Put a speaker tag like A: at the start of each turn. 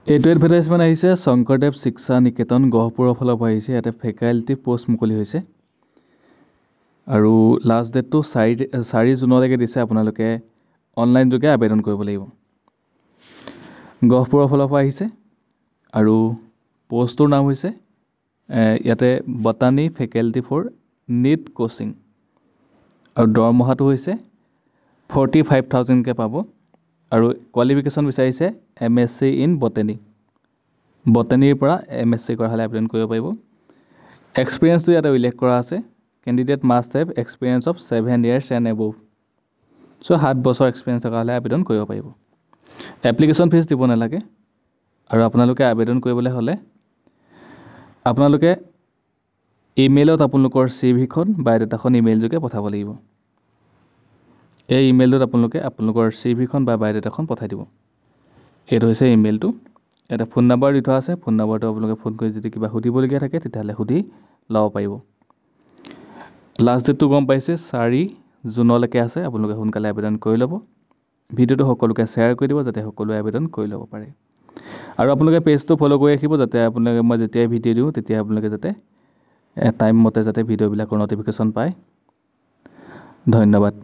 A: এইটো এডভাৰটাইজমেণ্ট আহিছে শংকৰদেৱ শিক্ষা নিকেতন গহপুৰৰ ফালৰ পৰা আহিছে। ইয়াতে ফেকাল্টি পোষ্ট মুকলি হৈছে আৰু লাষ্ট ডেটটো 4 জুনলৈকে দিছে। আপোনালোকে অনলাইন যোগে আবেদন কৰিব লাগিব। গহপুৰৰ ফালৰ পৰা আহিছে আৰু পোষ্টটোৰ নাম হৈছে ইয়াতে botany faculty for NEET coaching আৰু দৰমহাটো হৈছে 45,000কে পাব আৰু কোৱালিফিকেশ্যন বিচাৰিছে MSc ইন বটানী। বটানীৰ পৰা MSc কৰা হ'লে আবেদন কৰিব পাৰিব। এক্সপিৰিয়েঞ্চটো ইয়াতে উল্লেখ কৰা আছে, candidate must have experience of 7 years and above. চ' 7 বছৰ এক্সপিৰিয়েঞ্চ থকা হ'লে আবেদন কৰিব পাৰিব। এপ্লিকেশ্যন ফিজ দিব নালাগে আৰু আপোনালোকে আবেদন কৰিবলৈ হ'লে আপোনালোকে ইমেইলত আপোনালোকৰ CV-খন বায়'ডাটাখন ইমেইল যোগে পঠাব লাগিব। এই ইমেইলটোত আপোনালোকৰ CV-খন বা বায়'ডাটাখন পঠাই দিব। এইটো হৈছে ইমেইলটো। এটা ফোন নম্বৰ দি থোৱা আছে। ফোন নম্বৰটো আপোনালোকে ফোন কৰি যদি কিবা সুধিবলগীয়া থাকে তেতিয়াহ'লে সুধি ল'ব পাৰিব। লাষ্ট ডেটটো গম পাইছে 4 জুনলৈকে আছে। আপোনালোকে সোনকালে আবেদন কৰি ল'ব। ভিডিঅ'টো সকলোকে শ্বেয়াৰ কৰি দিব যাতে সকলোৱে আবেদন কৰি ল'ব পাৰে আৰু আপোনালোকে পেজটো ফ'ল' কৰি ৰাখিব যাতে আপোনালোকে মই যেতিয়াই ভিডিঅ' দিওঁ তেতিয়া আপোনালোকে যাতে টাইম মতে যাতে ভিডিঅ'বিলাকৰ ন'টিফিকেশ্যন পায়। ধন্যবাদ।